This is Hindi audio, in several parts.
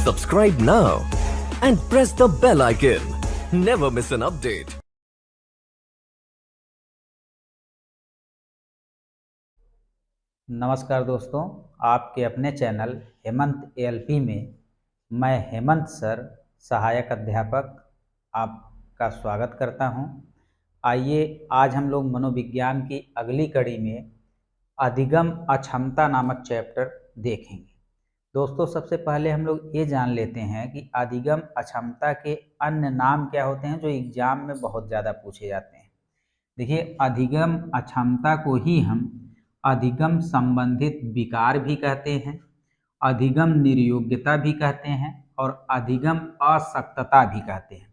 Subscribe now and press the bell icon. Never miss an update. नमस्कार दोस्तों, आपके अपने चैनल हेमंत एएलपी में मैं हेमंत सर सहायक अध्यापक आपका स्वागत करता हूं। आइए आज हम लोग मनोविज्ञान की अगली कड़ी में अधिगम अक्षमता नामक चैप्टर देखेंगे। दोस्तों सबसे पहले हम लोग ये जान लेते हैं कि अधिगम अक्षमता के अन्य नाम क्या होते हैं जो एग्जाम में बहुत ज़्यादा पूछे जाते हैं। देखिए, अधिगम अक्षमता को ही हम अधिगम संबंधित विकार भी कहते हैं, अधिगम निर्योग्यता भी कहते हैं और अधिगम अशक्तता भी कहते हैं।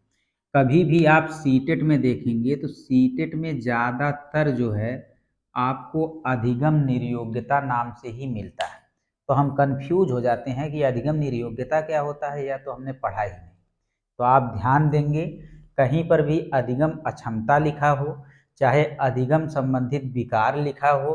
कभी भी आप सीटेट में देखेंगे तो सीटेट में ज़्यादातर जो है आपको अधिगम निर्योग्यता नाम से ही मिलता है। तो हम कंफ्यूज हो जाते हैं कि अधिगम निर्योग्यता क्या होता है, या तो हमने पढ़ा ही नहीं। तो आप ध्यान देंगे, कहीं पर भी अधिगम अक्षमता लिखा हो, चाहे अधिगम संबंधित विकार लिखा हो,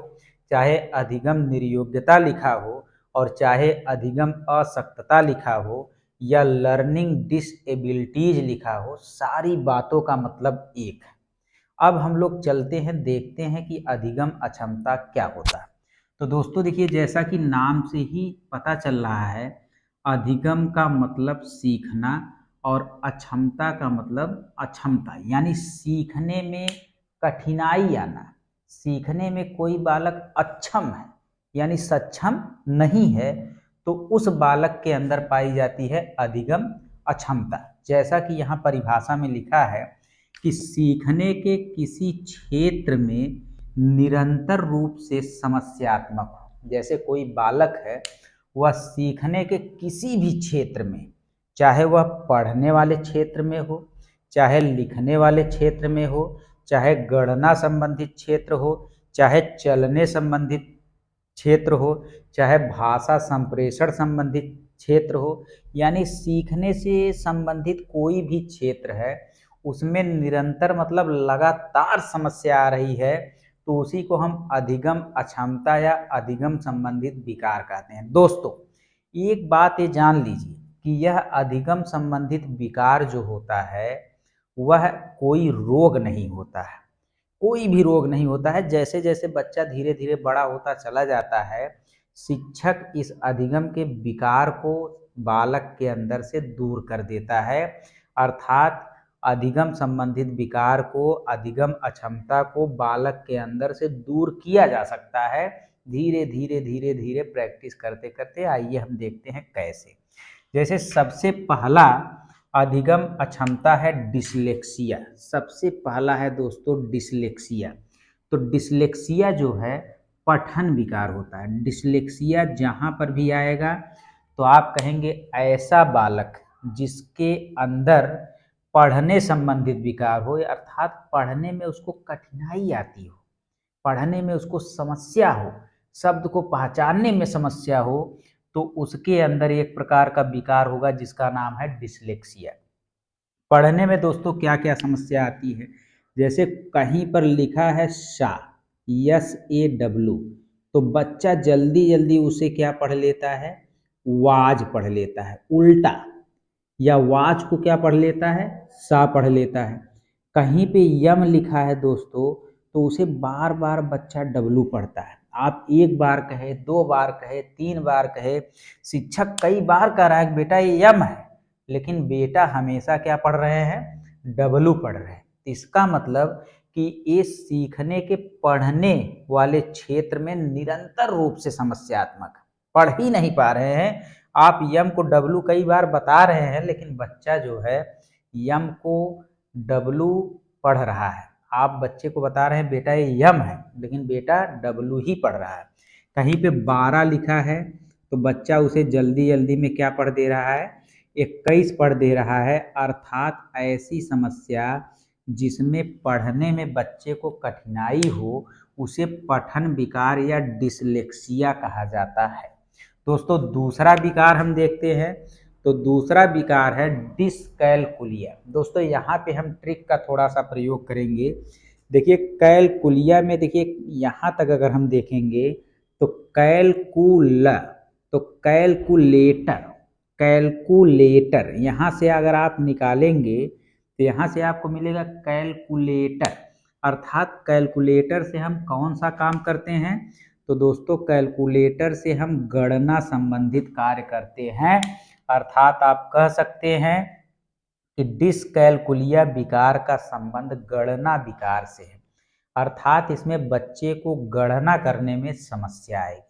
चाहे अधिगम निर्योग्यता लिखा हो और चाहे अधिगम अशक्तता लिखा हो या लर्निंग डिसएबिलिटीज लिखा हो, सारी बातों का मतलब एक है। अब हम लोग चलते हैं, देखते हैं कि अधिगम अक्षमता क्या होता है। तो दोस्तों देखिए, जैसा कि नाम से ही पता चल रहा है, अधिगम का मतलब सीखना और अक्षमता का मतलब अक्षमता, यानी सीखने में कठिनाई आना। सीखने में कोई बालक अक्षम है यानी सक्षम नहीं है, तो उस बालक के अंदर पाई जाती है अधिगम अक्षमता। जैसा कि यहाँ परिभाषा में लिखा है कि सीखने के किसी क्षेत्र में निरंतर रूप से समस्यात्मक हो। जैसे कोई बालक है, वह सीखने के किसी भी क्षेत्र में, चाहे वह पढ़ने वाले क्षेत्र में हो, चाहे लिखने वाले क्षेत्र में हो, चाहे गणना संबंधित क्षेत्र हो, चाहे चलने संबंधित क्षेत्र हो, चाहे भाषा संप्रेषण संबंधित क्षेत्र हो, यानी सीखने से संबंधित कोई भी क्षेत्र है, उसमें निरंतर मतलब लगातार समस्या आ रही है, तो उसी को हम अधिगम अक्षमता या अधिगम संबंधित विकार कहते हैं। दोस्तों एक बात ये जान लीजिए कि यह अधिगम संबंधित विकार जो होता है वह कोई रोग नहीं होता है, कोई भी रोग नहीं होता है। जैसे जैसे बच्चा धीरे धीरे बड़ा होता चला जाता है, शिक्षक इस अधिगम के विकार को बालक के अंदर से दूर कर देता है। अर्थात अधिगम संबंधित विकार को, अधिगम अक्षमता को बालक के अंदर से दूर किया जा सकता है धीरे धीरे धीरे धीरे प्रैक्टिस करते करते। आइए हम देखते हैं कैसे। जैसे सबसे पहला अधिगम अक्षमता है डिसलेक्सिया। सबसे पहला है दोस्तों डिसलेक्सिया। तो डिसलेक्सिया जो है पठन विकार होता है। डिसलेक्सिया जहाँ पर भी आएगा तो आप कहेंगे ऐसा बालक जिसके अंदर पढ़ने संबंधित विकार हो, अर्थात पढ़ने में उसको कठिनाई आती हो, पढ़ने में उसको समस्या हो, शब्द को पहचानने में समस्या हो, तो उसके अंदर एक प्रकार का विकार होगा जिसका नाम है डिसलेक्सिया। पढ़ने में दोस्तों क्या क्या समस्या आती है, जैसे कहीं पर लिखा है SA, SAW, तो बच्चा जल्दी जल्दी उसे क्या पढ़ लेता है, वाज पढ़ लेता है उल्टा, या वाज को क्या पढ़ लेता है, सा पढ़ लेता है। कहीं पे यम लिखा है दोस्तों, तो उसे बार बार बच्चा डब्लू पढ़ता है। आप एक बार कहे, दो बार कहे, तीन बार कहे, शिक्षक कई बार कह रहा है कि बेटा ये यम है, लेकिन बेटा हमेशा क्या पढ़ रहे हैं, डब्लू पढ़ रहे हैं। इसका मतलब कि ये सीखने के पढ़ने वाले क्षेत्र में निरंतर रूप से समस्यात्मक, पढ़ ही नहीं पा रहे हैं। आप यम को डब्लू कई बार बता रहे हैं, लेकिन बच्चा जो है यम को डब्लू पढ़ रहा है। आप बच्चे को बता रहे हैं बेटा ये यम है, लेकिन बेटा डब्लू ही पढ़ रहा है। कहीं पे 12 लिखा है तो बच्चा उसे जल्दी जल्दी में क्या पढ़ दे रहा है, 21 पढ़ दे रहा है। अर्थात ऐसी समस्या जिसमें पढ़ने में बच्चे को कठिनाई हो, उसे पठन विकार या डिसलेक्सिया कहा जाता है। दोस्तों दूसरा विकार हम देखते हैं, तो दूसरा विकार है डिसकैलकुलिया। दोस्तों यहाँ पे हम ट्रिक का थोड़ा सा प्रयोग करेंगे। देखिए कैलकुलिया में, देखिए यहाँ तक अगर हम देखेंगे तो कैलकुल, तो कैलकुलेटर, कैलकुलेटर, यहाँ से अगर आप निकालेंगे तो यहाँ से आपको मिलेगा कैलकुलेटर। अर्थात कैलकुलेटर से हम कौन सा काम करते हैं? तो दोस्तों कैलकुलेटर से हम गणना संबंधित कार्य करते हैं। अर्थात आप कह सकते हैं कि डिसकैलकुलिया विकार का संबंध गणना विकार से है। अर्थात इसमें बच्चे को गणना करने में समस्या आएगी,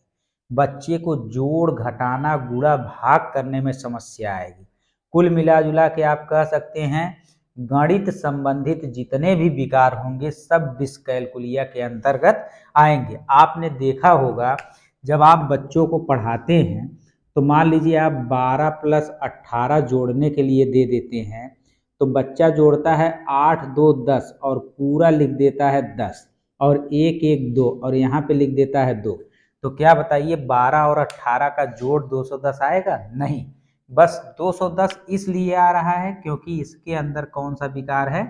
बच्चे को जोड़ घटाना गुणा भाग करने में समस्या आएगी। कुल मिला जुला के आप कह सकते हैं गणित संबंधित जितने भी विकार होंगे सब डिसकैलकुलिया के अंतर्गत आएंगे। आपने देखा होगा जब आप बच्चों को पढ़ाते हैं तो मान लीजिए आप 12 + 18 जोड़ने के लिए दे देते हैं, तो बच्चा जोड़ता है 8 2 10 और पूरा लिख देता है 10 और 1 1 2 और यहाँ पे लिख देता है 2। तो क्या बताइए 12 और 18 का जोड़ 210 आएगा? नहीं, बस 210 इसलिए आ रहा है क्योंकि इसके अंदर कौन सा विकार है?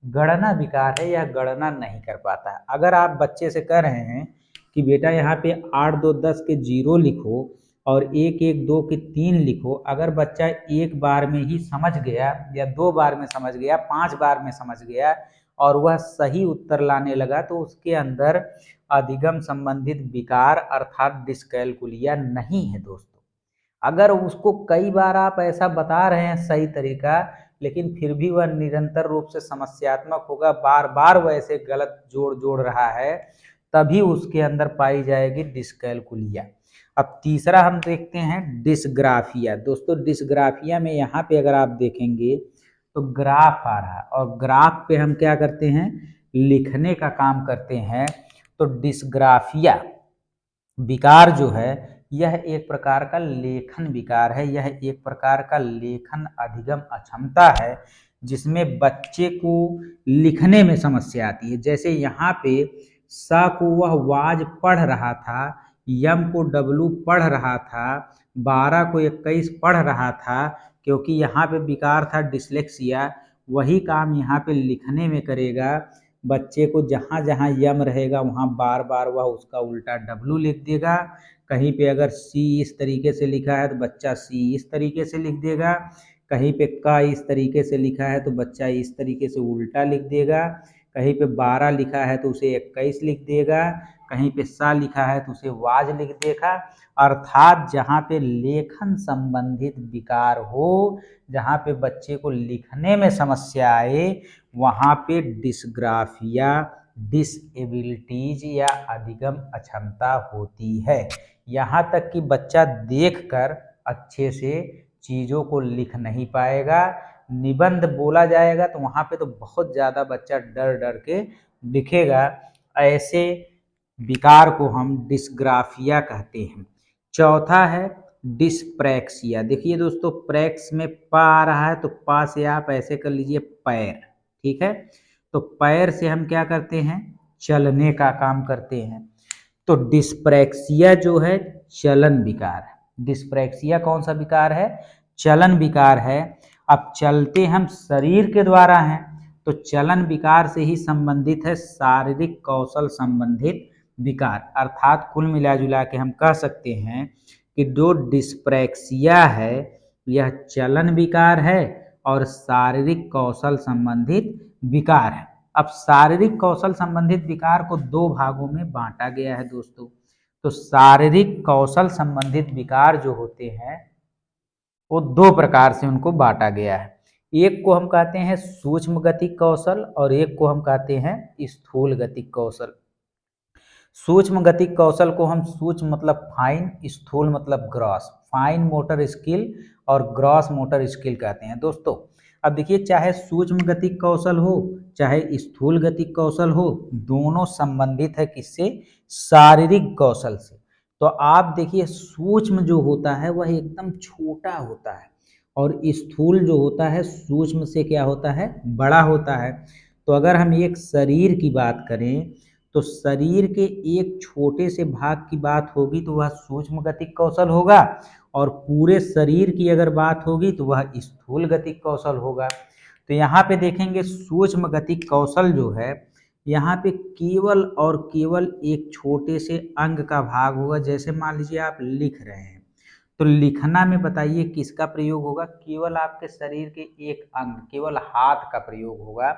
गणना विकार है, यह गणना नहीं कर पाता है। अगर आप बच्चे से कह रहे हैं कि बेटा यहाँ पे 8 2 10 के 0 लिखो और 1 1 2 के 3 लिखो, अगर बच्चा एक बार में ही समझ गया या 2 बार में समझ गया, 5 बार में समझ गया और वह सही उत्तर लाने लगा तो उसके अंदर अधिगम संबंधित विकार अर्थात डिसकैलकुलिया नहीं है दोस्तों। अगर उसको कई बार आप ऐसा बता रहे हैं सही तरीका, लेकिन फिर भी वह निरंतर रूप से समस्यात्मक होगा, बार बार वह ऐसे गलत जोड़ जोड़ रहा है, तभी उसके अंदर पाई जाएगी डिसकैलकुलिया। अब तीसरा हम देखते हैं डिसग्राफिया। दोस्तों डिसग्राफिया में यहाँ पे अगर आप देखेंगे तो ग्राफ आ रहा है और ग्राफ पे हम क्या करते हैं? लिखने का काम करते हैं। तो डिसग्राफिया विकार जो है यह एक प्रकार का लेखन विकार है, यह एक प्रकार का लेखन अधिगम अक्षमता है जिसमें बच्चे को लिखने में समस्या आती है। जैसे यहाँ पे स को वह वाज पढ़ रहा था, यम को डब्लू पढ़ रहा था, 12 को 21 पढ़ रहा था, क्योंकि यहाँ पे विकार था डिसलेक्सिया। वही काम यहाँ पे लिखने में करेगा, बच्चे को जहाँ जहाँ यम रहेगा वहाँ बार बार वह उसका उल्टा डब्लू लिख देगा। कहीं पे अगर सी इस तरीके से लिखा है तो बच्चा सी इस तरीके से लिख देगा, कहीं पे क इस तरीके से लिखा है तो बच्चा इस तरीके से उल्टा लिख देगा, कहीं पे 12 लिखा है तो उसे 21 लिख देगा, कहीं पे सा लिखा है तो उसे वाज लिख देगा। अर्थात जहाँ पे लेखन संबंधित विकार हो, जहाँ पे बच्चे को लिखने में समस्या आए, वहाँ पे डिसग्राफिया, डिसएबिलिटीज या अधिगम अक्षमता होती है। यहाँ तक कि बच्चा देखकर अच्छे से चीज़ों को लिख नहीं पाएगा। निबंध बोला जाएगा तो वहाँ पे तो बहुत ज़्यादा बच्चा डर डर के लिखेगा। ऐसे विकार को हम डिसग्राफिया कहते हैं। चौथा है डिस्प्रैक्सिया। देखिए दोस्तों प्रैक्स में पा आ रहा है तो पा से आप ऐसे कर लीजिए पैर, ठीक है? तो पैर से हम क्या करते हैं? चलने का काम करते हैं। तो डिस्प्रैक्सिया जो है चलन विकार है। डिस्प्रैक्सिया कौन सा विकार है? चलन विकार है। अब चलते हम शरीर के द्वारा हैं तो चलन विकार से ही संबंधित है शारीरिक कौशल संबंधित विकार। अर्थात कुल मिला जुला के हम कह सकते हैं कि जो डिस्प्रैक्सिया है यह चलन विकार है और शारीरिक कौशल संबंधित विकार है। अब शारीरिक कौशल संबंधित विकार को दो भागों में बांटा गया है दोस्तों। तो शारीरिक कौशल संबंधित विकार जो होते हैं वो दो प्रकार से उनको बांटा गया है। एक को हम कहते हैं सूक्ष्म गतिक कौशल और एक को हम कहते हैं स्थूल गतिक कौशल। सूक्ष्म गतिक कौशल को हम सूक्ष्म मतलब फाइन, स्थूल मतलब ग्रॉस, फाइन मोटर स्किल और ग्रॉस मोटर स्किल कहते हैं दोस्तों। अब देखिए चाहे सूक्ष्म गतिक कौशल हो चाहे स्थूल गतिक कौशल हो, दोनों संबंधित है किससे? शारीरिक कौशल से। तो आप देखिए सूक्ष्म जो होता है वह एकदम छोटा होता है और स्थूल जो होता है सूक्ष्म से क्या होता है? बड़ा होता है। तो अगर हम एक शरीर की बात करें तो शरीर के एक छोटे से भाग की बात होगी तो वह सूक्ष्म गतिक कौशल होगा और पूरे शरीर की अगर बात होगी तो वह स्थूल गतिक कौशल होगा। तो यहाँ पे देखेंगे सूक्ष्म गतिक कौशल जो है यहाँ पे केवल और केवल एक छोटे से अंग का भाग होगा। जैसे मान लीजिए आप लिख रहे हैं तो लिखना में बताइए किसका प्रयोग होगा, केवल आपके शरीर के एक अंग, केवल हाथ का प्रयोग होगा,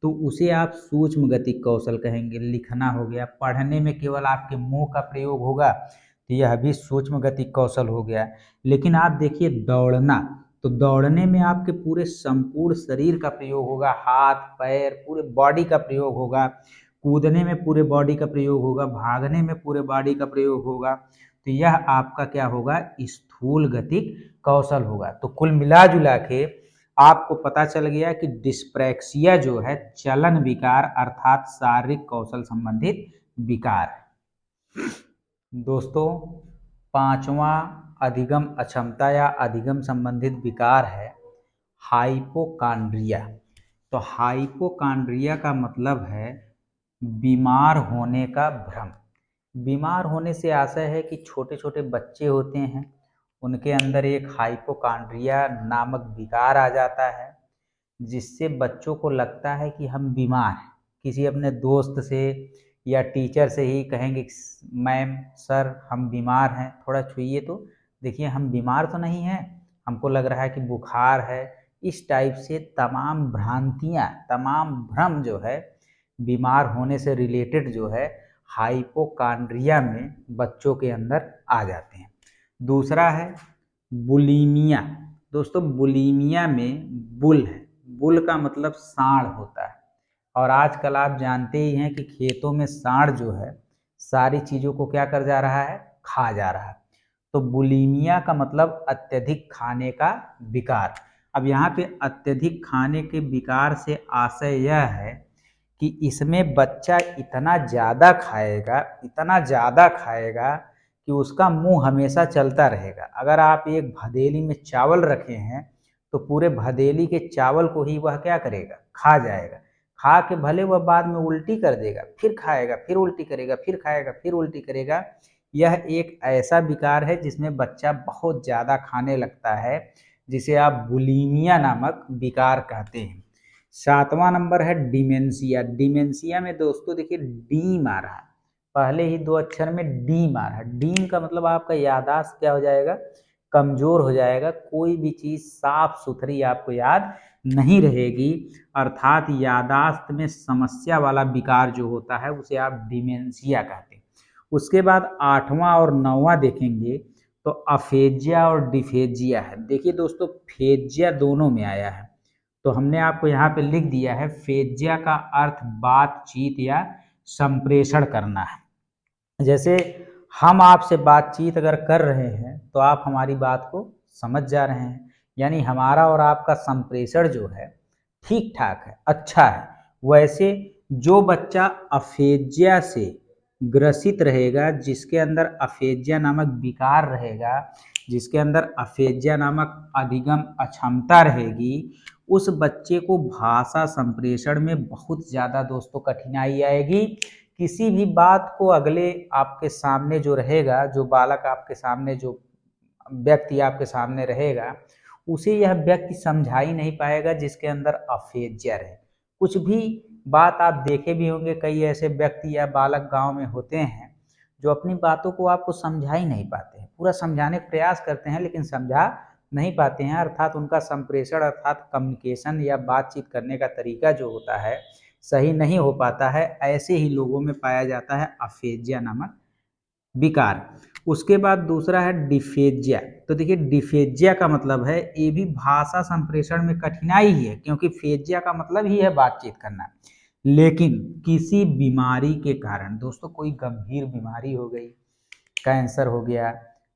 तो उसे आप सूक्ष्म गति कौशल कहेंगे। लिखना हो गया। पढ़ने में केवल आपके मुंह का प्रयोग होगा, तो यह भी सूक्ष्म गति कौशल हो गया। लेकिन आप देखिए दौड़ना, तो दौड़ने में आपके पूरे संपूर्ण शरीर का प्रयोग होगा, हाथ पैर पूरे बॉडी का प्रयोग होगा। कूदने में पूरे बॉडी का प्रयोग होगा, भागने में पूरे बॉडी का प्रयोग होगा। तो यह आपका क्या होगा, स्थूल गतिक कौशल होगा। तो कुल मिला जुला के आपको पता चल गया कि डिस्प्रैक्सिया जो है चलन विकार अर्थात शारीरिक कौशल संबंधित विकार है। दोस्तों, पांचवा अधिगम अक्षमता या अधिगम संबंधित विकार है हाइपोकांड्रिया। तो हाइपोकांड्रिया का मतलब है बीमार होने का भ्रम। बीमार होने से आशय है कि छोटे छोटे बच्चे होते हैं, उनके अंदर एक हाइपोकांड्रिया नामक विकार आ जाता है, जिससे बच्चों को लगता है कि हम बीमार हैं। किसी अपने दोस्त से या टीचर से ही कहेंगे मैम सर हम बीमार हैं, थोड़ा छुइए तो देखिए हम बीमार तो नहीं हैं, हमको लग रहा है कि बुखार है। इस टाइप से तमाम भ्रांतियाँ, तमाम भ्रम जो है बीमार होने से रिलेटेड जो है हाइपोकांड्रिया में बच्चों के अंदर आ जाते हैं। दूसरा है बुलीमिया। दोस्तों बुलीमिया में बुल है, बुल का मतलब सांड होता है, और आजकल आप जानते ही हैं कि खेतों में सांड जो है सारी चीज़ों को क्या कर जा रहा है, खा जा रहा है। तो बुलीमिया का मतलब अत्यधिक खाने का विकार। अब यहाँ पे अत्यधिक खाने के विकार से आशय यह है कि इसमें बच्चा इतना ज़्यादा खाएगा, इतना ज़्यादा खाएगा कि उसका मुंह हमेशा चलता रहेगा। अगर आप एक भदेली में चावल रखे हैं तो पूरे भदेली के चावल को ही वह क्या करेगा, खा जाएगा। खा के भले वह बाद में उल्टी कर देगा, फिर खाएगा, फिर उल्टी करेगा, फिर खाएगा, फिर उल्टी करेगा। यह एक ऐसा विकार है जिसमें बच्चा बहुत ज़्यादा खाने लगता है, जिसे आप बुलीमिया नामक विकार कहते हैं। सातवां नंबर है डिमेंशिया। डिमेंशिया में दोस्तों देखिए डी मारा है, पहले ही दो अक्षर में डी मारा है। डी का मतलब आपका याददाश्त क्या हो जाएगा, कमजोर हो जाएगा। कोई भी चीज़ साफ सुथरी आपको याद नहीं रहेगी, अर्थात याददाश्त में समस्या वाला विकार जो होता है उसे आप डिमेंशिया कहते हैं। उसके बाद आठवां और नौवां देखेंगे तो अफेजिया और डिफेजिया है। देखिए दोस्तों फेजिया दोनों में आया है, तो हमने आपको यहाँ पे लिख दिया है फेजिया का अर्थ बातचीत या संप्रेषण करना है। जैसे हम आपसे बातचीत अगर कर रहे हैं तो आप हमारी बात को समझ जा रहे हैं, यानी हमारा और आपका संप्रेषण जो है ठीक ठाक है, अच्छा है। वैसे जो बच्चा अफेजिया से ग्रसित रहेगा, जिसके अंदर अफेजिया नामक विकार रहेगा, जिसके अंदर अफेजिया नामक अधिगम अक्षमता रहेगी, उस बच्चे को भाषा संप्रेषण में बहुत ज़्यादा दोस्तों कठिनाई आएगी। किसी भी बात को अगले आपके सामने जो रहेगा, जो बालक आपके सामने, जो व्यक्ति आपके सामने रहेगा, उसे यह व्यक्ति समझा ही नहीं पाएगा जिसके अंदर अफेजिया रहे। कुछ भी बात आप देखे भी होंगे, कई ऐसे व्यक्ति या बालक गांव में होते हैं जो अपनी बातों को आपको समझा ही नहीं पाते हैं। पूरा समझाने का प्रयास करते हैं लेकिन समझा नहीं पाते हैं, अर्थात उनका संप्रेषण अर्थात कम्युनिकेशन या बातचीत करने का तरीका जो होता है सही नहीं हो पाता है। ऐसे ही लोगों में पाया जाता है अफेजिया नामक विकार। उसके बाद दूसरा है डिफेजिया। तो देखिए डिफेजिया का मतलब है ये भी भाषा संप्रेषण में कठिनाई ही है, क्योंकि फेजिया का मतलब ही है बातचीत करना। लेकिन किसी बीमारी के कारण दोस्तों, कोई गंभीर बीमारी हो गई, कैंसर हो गया,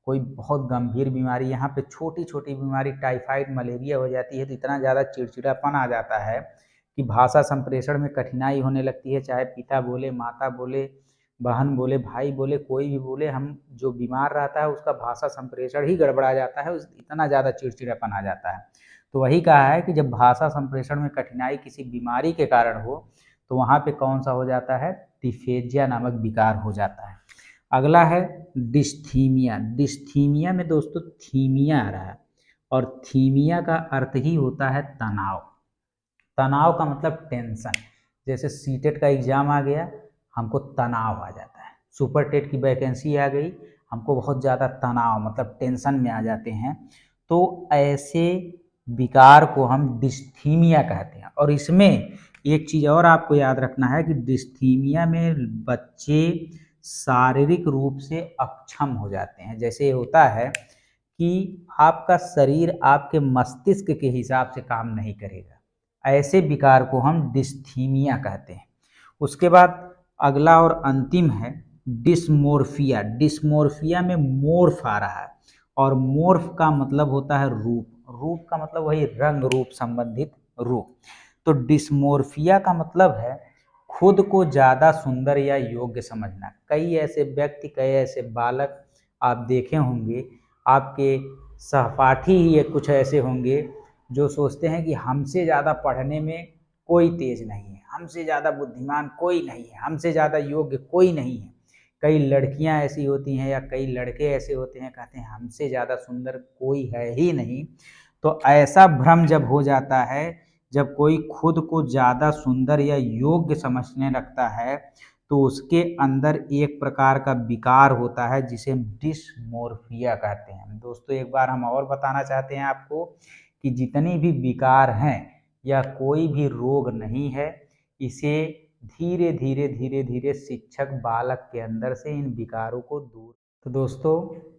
कोई बहुत गंभीर बीमारी, यहाँ पे छोटी छोटी बीमारी टाइफाइड मलेरिया हो जाती है, तो इतना ज़्यादा चिड़चिड़ापन आ जाता है कि भाषा संप्रेषण में कठिनाई होने लगती है। चाहे पिता बोले, माता बोले, बहन बोले, भाई बोले, कोई भी बोले, हम जो बीमार रहता है उसका भाषा संप्रेषण ही गड़बड़ा जाता है, इतना ज़्यादा चिड़चिड़ापन आ जाता है। तो वही कहा है कि जब भाषा संप्रेषण में कठिनाई किसी बीमारी के कारण हो तो वहाँ पे कौन सा हो जाता है, डिफेजिया नामक विकार हो जाता है। अगला है डिस्थीमिया। डिस्थीमिया में दोस्तों थीमिया आ रहा है, और थीमिया का अर्थ ही होता है तनाव। तनाव का मतलब टेंशन। जैसे सीटेट का एग्जाम आ गया, हमको तनाव आ जाता है। सुपर टेट की वैकेंसी आ गई, हमको बहुत ज़्यादा तनाव मतलब टेंशन में आ जाते हैं, तो ऐसे विकार को हम डिस्थीमिया कहते हैं। और इसमें एक चीज़ और आपको याद रखना है कि डिस्थीमिया में बच्चे शारीरिक रूप से अक्षम हो जाते हैं। जैसे होता है कि आपका शरीर आपके मस्तिष्क के हिसाब से काम नहीं करेगा, ऐसे विकार को हम डिस्थीमिया कहते हैं। उसके बाद अगला और अंतिम है डिस्मोर्फिया। डिस्मोर्फिया में मोर्फ आ रहा है, और मोर्फ का मतलब होता है रूप, रूप का मतलब वही रंग रूप संबंधित रूप। तो डिस्मोर्फिया का मतलब है खुद को ज़्यादा सुंदर या योग्य समझना। कई ऐसे व्यक्ति, कई ऐसे बालक आप देखे होंगे, आपके सहपाठी ही कुछ ऐसे होंगे जो सोचते हैं कि हमसे ज़्यादा पढ़ने में कोई तेज नहीं है, हमसे ज़्यादा बुद्धिमान कोई नहीं है, हमसे ज़्यादा योग्य कोई नहीं है। कई लड़कियां ऐसी होती हैं या कई लड़के ऐसे होते हैं, कहते हैं हमसे ज़्यादा सुंदर कोई है ही नहीं। तो ऐसा भ्रम जब हो जाता है, जब कोई खुद को ज़्यादा सुंदर या योग्य समझने लगता है, तो उसके अंदर एक प्रकार का विकार होता है जिसे हम डिस्मोर्फिया कहते हैं। दोस्तों एक बार हम और बताना चाहते हैं आपको कि जितनी भी विकार हैं या कोई भी रोग नहीं है, इसे धीरे धीरे शिक्षक बालक के अंदर से इन विकारों को दूर। तो दोस्तों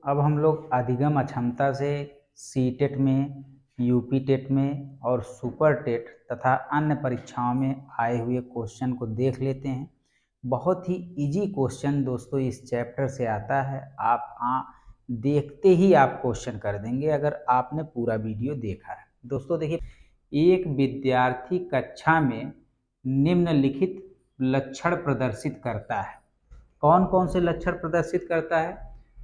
अब हम लोग अधिगम अक्षमता से सीटेट में, यूपी टेट में और सुपर टेट तथा अन्य परीक्षाओं में आए हुए क्वेश्चन को देख लेते हैं। बहुत ही इजी क्वेश्चन दोस्तों इस चैप्टर से आता है। आप देखते ही आप क्वेश्चन कर देंगे अगर आपने पूरा वीडियो देखा है। दोस्तों देखिए, एक विद्यार्थी कक्षा में निम्नलिखित लक्षण प्रदर्शित करता है। कौन कौन से लक्षण प्रदर्शित करता है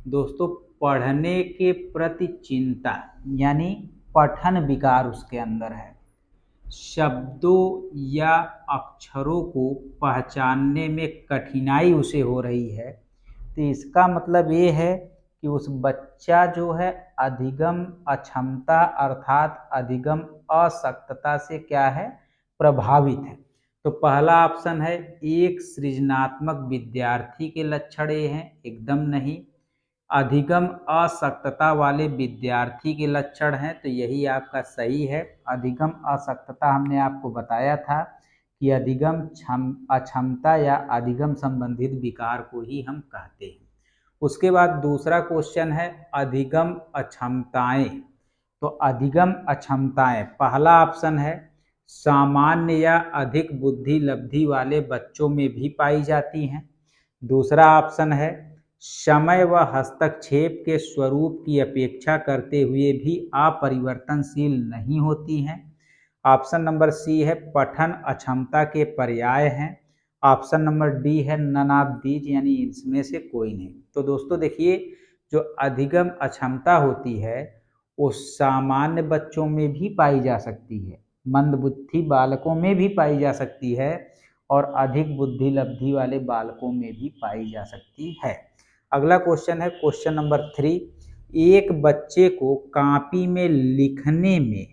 दोस्तों? पढ़ने के प्रति चिंता यानी पठन विकार उसके अंदर है। शब्दों या अक्षरों को पहचानने में कठिनाई उसे हो रही है। तो इसका मतलब ये है कि उस बच्चा जो है अधिगम अक्षमता अर्थात अधिगम अशक्तता से क्या है, प्रभावित है। तो पहला ऑप्शन है एक सृजनात्मक विद्यार्थी के लक्षण ये हैं, एकदम नहीं। अधिगम अशक्तता वाले विद्यार्थी के लक्षण हैं, तो यही आपका सही है। अधिगम अशक्तता हमने आपको बताया था कि अधिगम अक्षमता या अधिगम संबंधित विकार को ही हम कहते हैं। उसके बाद दूसरा क्वेश्चन है अधिगम अक्षमताएं। तो अधिगम अक्षमताएं, पहला ऑप्शन है सामान्य या अधिक बुद्धि लब्धि वाले बच्चों में भी पाई जाती हैं। दूसरा ऑप्शन है समय व हस्तक्षेप के स्वरूप की अपेक्षा करते हुए भी अपरिवर्तनशील नहीं होती हैं। ऑप्शन नंबर सी है पठन अक्षमता के पर्याय हैं। ऑप्शन नंबर डी है नन ऑफ दीज यानी इसमें से कोई नहीं। तो दोस्तों देखिए, जो अधिगम अक्षमता होती है वो सामान्य बच्चों में भी पाई जा सकती है, मंदबुद्धि बालकों में भी पाई जा सकती है और अधिक बुद्धि लब्धि वाले बालकों में भी पाई जा सकती है। अगला क्वेश्चन है क्वेश्चन नंबर 3। एक बच्चे को कॉपी में लिखने में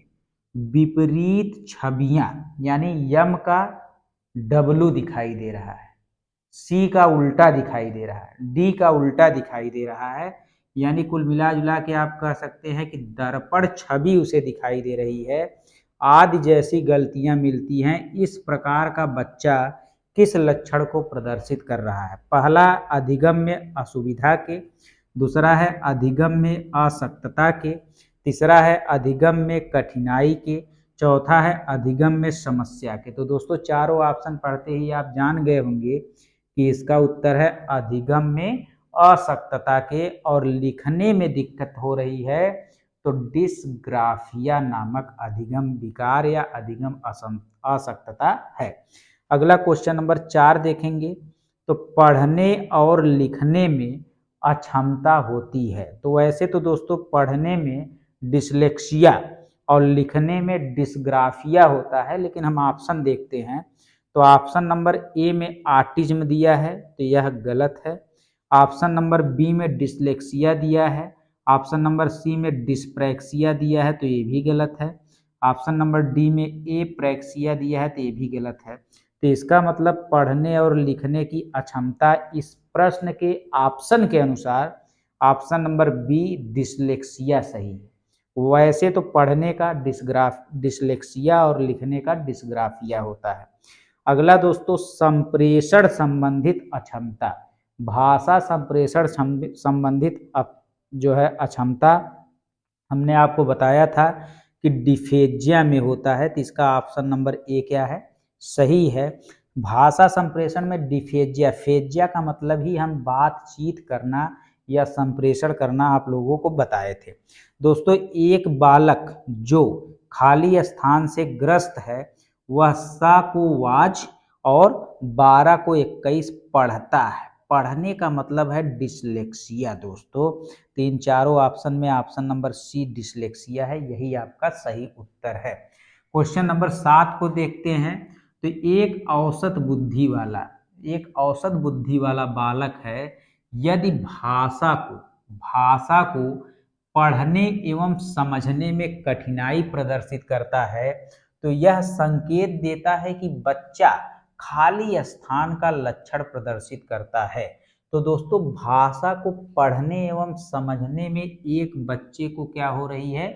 विपरीत छवियां यानी यम का डब्लू दिखाई दे रहा है, सी का उल्टा दिखाई दे रहा है, डी का उल्टा दिखाई दे रहा है, यानी कुल मिला जुला के आप कह सकते हैं कि दर्पण छवि उसे दिखाई दे रही है, आदि जैसी गलतियां मिलती हैं। इस प्रकार का बच्चा किस लक्षण को प्रदर्शित कर रहा है? पहला अधिगम में असुविधा के, दूसरा है अधिगम में अशक्तता के, तीसरा है अधिगम में कठिनाई के, चौथा है अधिगम में समस्या के। तो दोस्तों चारों ऑप्शन पढ़ते ही आप जान गए होंगे कि इसका उत्तर है अधिगम में अशक्तता के, और लिखने में दिक्कत हो रही है तो डिस्ग्राफिया नामक अधिगम विकार या अधिगम अशक्तता है। अगला क्वेश्चन नंबर 4 देखेंगे। तो पढ़ने और लिखने में अक्षमता होती है, तो वैसे तो दोस्तों पढ़ने में डिसलेक्सिया और लिखने में डिस्ग्राफिया होता है, लेकिन हम ऑप्शन देखते हैं तो ऑप्शन नंबर ए में ऑटिज्म दिया है तो यह गलत है। ऑप्शन नंबर बी में डिसलेक्सिया दिया है, ऑप्शन नंबर सी में डिस्प्रैक्सिया दिया है तो ये भी गलत है, ऑप्शन नंबर डी में ए प्रैक्सिया दिया है तो ये भी गलत है। तो इसका मतलब पढ़ने और लिखने की अक्षमता इस प्रश्न के ऑप्शन के अनुसार ऑप्शन नंबर बी डिसलेक्सिया सही है। वैसे तो पढ़ने का डिसलेक्सिया और लिखने का डिस्ग्राफिया होता है। अगला दोस्तों संप्रेषण संबंधित अक्षमता, भाषा संप्रेषण संबंधित जो है अक्षमता हमने आपको बताया था कि डिफेजिया में होता है, तो इसका ऑप्शन नंबर ए क्या है, सही है। भाषा संप्रेषण में डिफेजिया, फेजिया का मतलब ही हम बातचीत करना या संप्रेषण करना आप लोगों को बताए थे। दोस्तों एक बालक जो खाली स्थान से ग्रस्त है वह सा को वाज और 12 को 21 पढ़ता है। पढ़ने का मतलब है डिसलेक्सिया दोस्तों। तो इन चारों ऑप्शन में ऑप्शन नंबर सी डिसलेक्सिया है, यही आपका सही उत्तर है। क्वेश्चन नंबर 7 को देखते हैं। तो एक औसत बुद्धि वाला बालक है, यदि भाषा को पढ़ने एवं समझने में कठिनाई प्रदर्शित करता है तो यह संकेत देता है कि बच्चा खाली स्थान का लक्षण प्रदर्शित करता है। तो दोस्तों भाषा को पढ़ने एवं समझने में एक बच्चे को क्या हो रही है,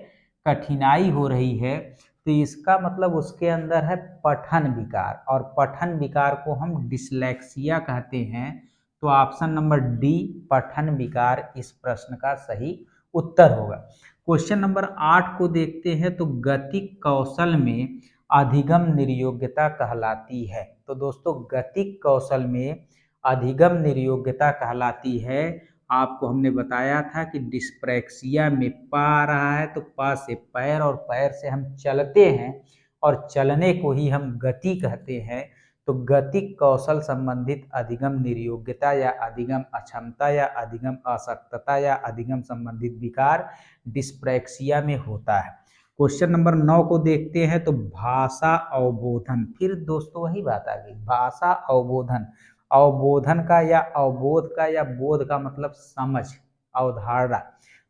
कठिनाई हो रही है, तो इसका मतलब उसके अंदर है पठन विकार, और पठन विकार को हम डिसलेक्सिया कहते हैं। तो ऑप्शन नंबर डी पठन विकार इस प्रश्न का सही उत्तर होगा। क्वेश्चन नंबर 8 को देखते हैं। तो गतिक कौशल में अधिगम निर्योग्यता कहलाती है। तो दोस्तों गतिक कौशल में अधिगम निर्योग्यता कहलाती है। आपको हमने बताया था कि डिस्प्रैक्सिया में पा आ रहा है तो पा से पैर, और पैर से हम चलते हैं और चलने को ही हम गति कहते हैं। तो गतिक कौशल संबंधित अधिगम निर्योग्यता या अधिगम अक्षमता या अधिगम अशक्तता या अधिगम संबंधित विकार डिस्प्रैक्सिया में होता है। क्वेश्चन नंबर 9 को देखते हैं। तो भाषा अवबोधन, फिर दोस्तों वही बात आ गई, भाषा अवबोधन, अवबोधन का या अवबोध का या बोध का मतलब समझ, अवधारणा।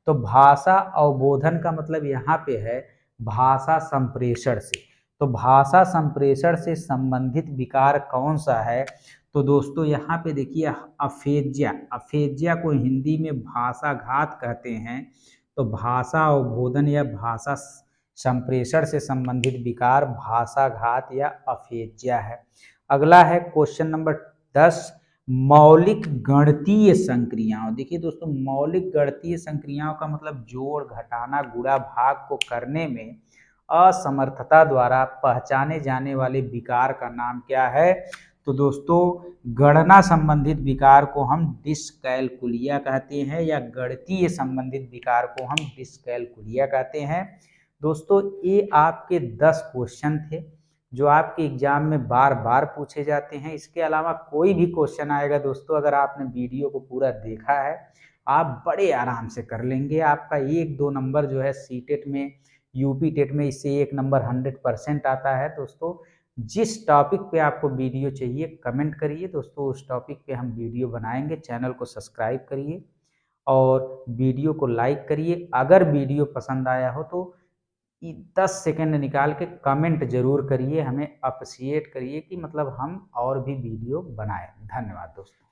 तो भाषा अवबोधन का मतलब यहाँ पे है भाषा संप्रेषण से। तो भाषा संप्रेषण से संबंधित विकार कौन सा है, तो दोस्तों यहाँ पे देखिए अफेजिया, अफेजिया को हिंदी में भाषाघात कहते हैं। तो भाषा अवबोधन या भाषा संप्रेषण से संबंधित विकार भाषाघात या अफेजिया है। अगला है क्वेश्चन नंबर 10 मौलिक गणितीय संक्रियाओं। देखिए दोस्तों मौलिक गणितीय संक्रियाओं का मतलब जोड़ घटाना गुणा भाग को करने में असमर्थता द्वारा पहचाने जाने वाले विकार का नाम क्या है, तो दोस्तों गणना संबंधित विकार को हम डिस्कैलकुलिया कहते हैं या गणितीय संबंधित विकार को हम डिस्कैलकुलिया कहते हैं। दोस्तों ये आपके 10 क्वेश्चन थे जो आपके एग्जाम में बार बार पूछे जाते हैं। इसके अलावा कोई भी क्वेश्चन आएगा दोस्तों, अगर आपने वीडियो को पूरा देखा है आप बड़े आराम से कर लेंगे। आपका 1-2 नंबर जो है सीटेट में, यूपी टेट में इससे 1 नंबर 100% आता है। दोस्तों जिस टॉपिक पे आपको वीडियो चाहिए कमेंट करिए दोस्तों, उस टॉपिक पे हम वीडियो बनाएंगे। चैनल को सब्सक्राइब करिए और वीडियो को लाइक करिए। अगर वीडियो पसंद आया हो तो 10 सेकंड निकाल के कमेंट जरूर करिए, हमें अप्रिशिएट करिए कि मतलब हम और भी वीडियो बनाएं। धन्यवाद दोस्तों।